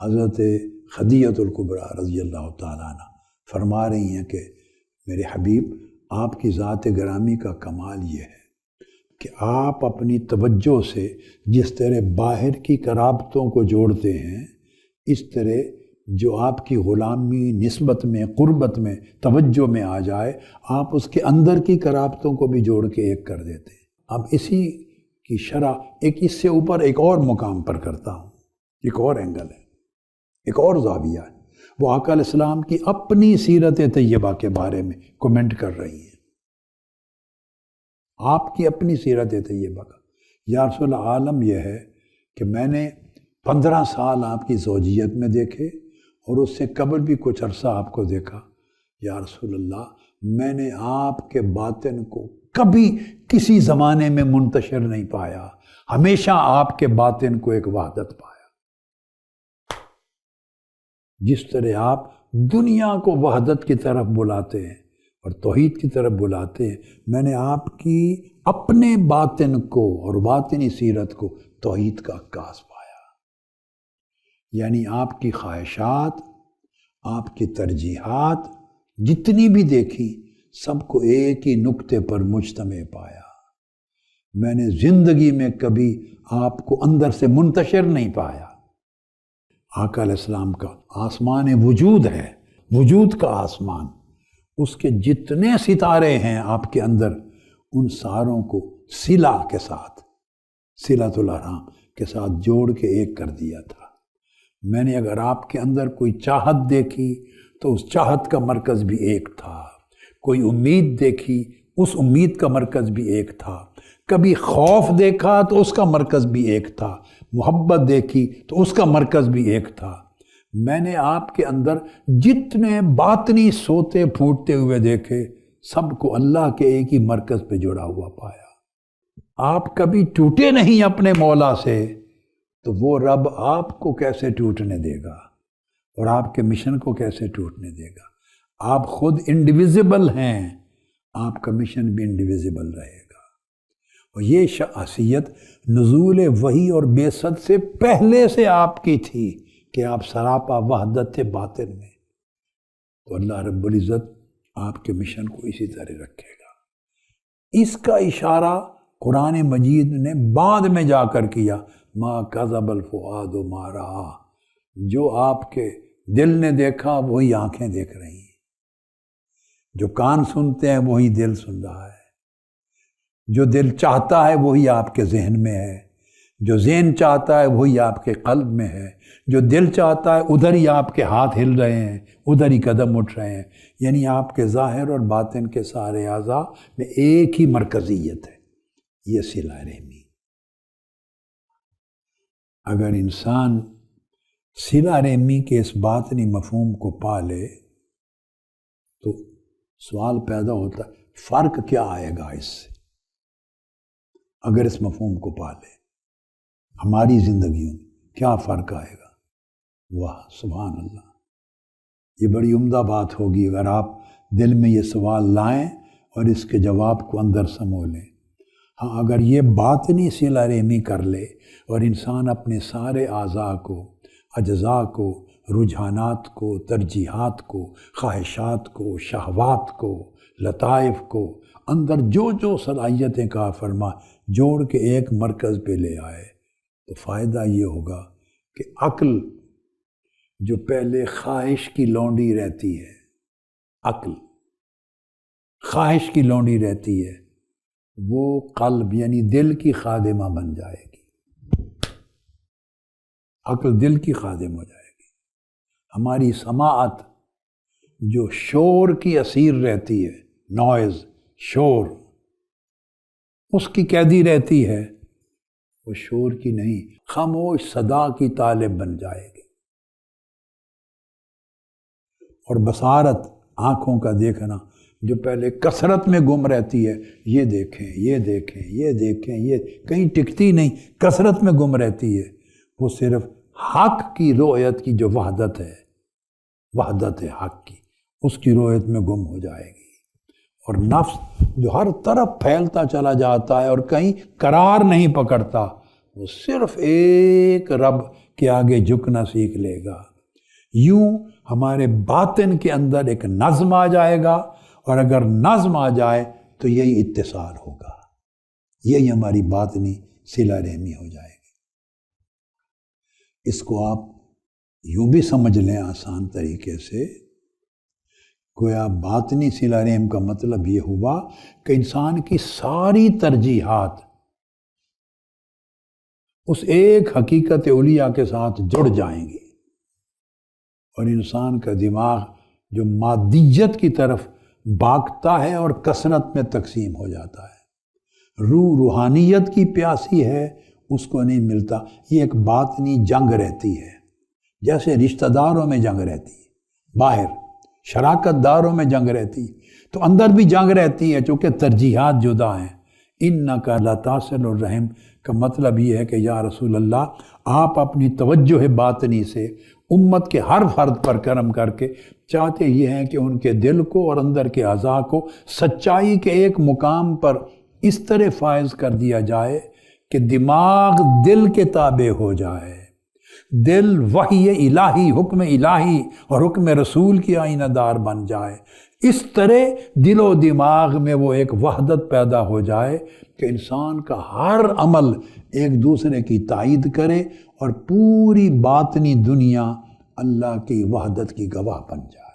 حضرت خدیجہ الکبریٰ رضی اللہ تعالیٰ عنہ فرما رہی ہیں کہ میرے حبیب آپ کی ذات گرامی کا کمال یہ ہے کہ آپ اپنی توجہ سے جس طرح باہر کی قرابتوں کو جوڑتے ہیں، اس طرح جو آپ کی غلامی نسبت میں، قربت میں، توجہ میں آ جائے، آپ اس کے اندر کی قرابتوں کو بھی جوڑ کے ایک کر دیتے ہیں۔ اب اسی کی شرح ایک اس سے اوپر ایک اور مقام پر کرتا ہوں، ایک اور اینگل ہے، ایک اور زاویہ ہے۔ وہ آقا علیہ السلام کی اپنی سیرت طیبہ کے بارے میں کومنٹ کر رہی ہیں، آپ کی اپنی سیرت طیبہ کا۔ یا رسول اللہ، عالم یہ ہے کہ میں نے 15 سال آپ کی زوجیت میں دیکھے اور اس سے قبل بھی کچھ عرصہ آپ کو دیکھا۔ یا رسول اللہ، میں نے آپ کے باطن کو کبھی کسی زمانے میں منتشر نہیں پایا، ہمیشہ آپ کے باطن کو ایک وحدت پایا۔ جس طرح آپ دنیا کو وحدت کی طرف بلاتے ہیں اور توحید کی طرف بلاتے ہیں، میں نے آپ کی اپنے باطن کو اور باطنی سیرت کو توحید کا عکاس پایا۔ یعنی آپ کی خواہشات، آپ کی ترجیحات جتنی بھی دیکھی، سب کو ایک ہی نقطے پر مجتمع پایا۔ میں نے زندگی میں کبھی آپ کو اندر سے منتشر نہیں پایا۔ آقا علیہ السلام کا آسمان وجود ہے، وجود کا آسمان، اس کے جتنے ستارے ہیں آپ کے اندر، ان ساروں کو صلہ کے ساتھ، صلۃ الارحام کے ساتھ جوڑ کے ایک کر دیا تھا۔ میں نے اگر آپ کے اندر کوئی چاہت دیکھی تو اس چاہت کا مرکز بھی ایک تھا، کوئی امید دیکھی اس امید کا مرکز بھی ایک تھا، کبھی خوف دیکھا تو اس کا مرکز بھی ایک تھا، محبت دیکھی تو اس کا مرکز بھی ایک تھا۔ میں نے آپ کے اندر جتنے باطنی سوتے پھوٹتے ہوئے دیکھے، سب کو اللہ کے ایک ہی مرکز پہ جڑا ہوا پایا۔ آپ کبھی ٹوٹے نہیں اپنے مولا سے، تو وہ رب آپ کو کیسے ٹوٹنے دے گا اور آپ کے مشن کو کیسے ٹوٹنے دے گا؟ آپ خود انڈیویزیبل ہیں، آپ کا مشن بھی انڈیویزیبل رہے گا۔ اور یہ شخصیت نزول وحی اور بعثت سے پہلے سے آپ کی تھی کہ آپ سراپا وحدت تھے باطن میں، تو اللہ رب العزت آپ کے مشن کو اسی طرح رکھے گا۔ اس کا اشارہ قرآن مجید نے بعد میں جا کر کیا، ما کذب الفؤاد ما رأى، جو آپ کے دل نے دیکھا وہی آنکھیں دیکھ رہی ہیں، جو کان سنتے ہیں وہی دل سن رہا ہے، جو دل چاہتا ہے وہی آپ کے ذہن میں ہے، جو ذہن چاہتا ہے وہی آپ کے قلب میں ہے، جو دل چاہتا ہے ادھر ہی آپ کے ہاتھ ہل رہے ہیں، ادھر ہی قدم اٹھ رہے ہیں۔ یعنی آپ کے ظاہر اور باطن کے سارے اعضاء میں ایک ہی مرکزیت ہے، یہ صلہ رحمی۔ اگر انسان صلہ رحمی کے اس باطنی مفہوم کو پا لے تو سوال پیدا ہوتا ہے فرق کیا آئے گا اس سے؟ اگر اس مفہوم کو پا لے ہماری زندگیوں میں کیا فرق آئے گا؟ واہ سبحان اللہ، یہ بڑی عمدہ بات ہوگی اگر آپ دل میں یہ سوال لائیں اور اس کے جواب کو اندر سمو لیں۔ ہاں، اگر یہ باطنی صلہ رحمی کر لے اور انسان اپنے سارے اعضاء کو، اجزاء کو، رجحانات کو، ترجیحات کو، خواہشات کو، شہوات کو، لطائف کو، اندر جو جو صلاحیتیں کا فرما جوڑ کے ایک مرکز پہ لے آئے، تو فائدہ یہ ہوگا کہ عقل جو پہلے خواہش کی لونڈی رہتی ہے، عقل خواہش کی لونڈی رہتی ہے، وہ قلب یعنی دل کی خادمہ بن جائے گی، عقل دل کی خادم ہو جائے گی۔ ہماری سماعت جو شور کی اسیر رہتی ہے، نوائز، شور، اس کی قیدی رہتی ہے، وہ شور کی نہیں، خاموش صدا کی طالب بن جائے گی۔ اور بصارت، آنکھوں کا دیکھنا، جو پہلے کثرت میں گم رہتی ہے، یہ دیکھیں یہ دیکھیں یہ دیکھیں، یہ کہیں ٹکتی نہیں، کثرت میں گم رہتی ہے، وہ صرف حق کی رؤیت کی جو وحدت ہے، وحدت حق کی، اس کی رؤیت میں گم ہو جائے گی۔ اور نفس جو ہر طرف پھیلتا چلا جاتا ہے اور کہیں قرار نہیں پکڑتا، وہ صرف ایک رب کے آگے جھکنا سیکھ لے گا۔ یوں ہمارے باطن کے اندر ایک نظم آ جائے گا، اور اگر نظم آ جائے تو یہی اتصال ہوگا، یہی ہماری باطنی صلہ رحمی ہو جائے گی۔ اس کو آپ یوں بھی سمجھ لیں آسان طریقے سے، گویا باطنی صلہ رحم کا مطلب یہ ہوا کہ انسان کی ساری ترجیحات اس ایک حقیقت علیہ کے ساتھ جڑ جائیں گی، اور انسان کا دماغ جو مادیت کی طرف بھاگتا ہے اور کثرت میں تقسیم ہو جاتا ہے، روحانیت کی پیاسی ہے، اس کو نہیں ملتا۔ یہ ایک باطنی جنگ رہتی ہے، جیسے رشتہ داروں میں جنگ رہتی ہے، باہر شراکت داروں میں جنگ رہتی ہے، تو اندر بھی جنگ رہتی ہے، چونکہ ترجیحات جدا ہیں۔ انک لتصل الرحم کا مطلب یہ ہے کہ یا رسول اللہ، آپ اپنی توجہ باطنی سے امت کے ہر فرد پر کرم کر کے چاہتے یہ ہیں کہ ان کے دل کو اور اندر کے اعضاء کو سچائی کے ایک مقام پر اس طرح فائز کر دیا جائے کہ دماغ دل کے تابع ہو جائے، دل وحی الہی، حکم الہی اور حکم رسول کی آئینہ دار بن جائے۔ اس طرح دل و دماغ میں وہ ایک وحدت پیدا ہو جائے کہ انسان کا ہر عمل ایک دوسرے کی تائید کرے، اور پوری باطنی دنیا اللہ کی وحدت کی گواہ بن جائے۔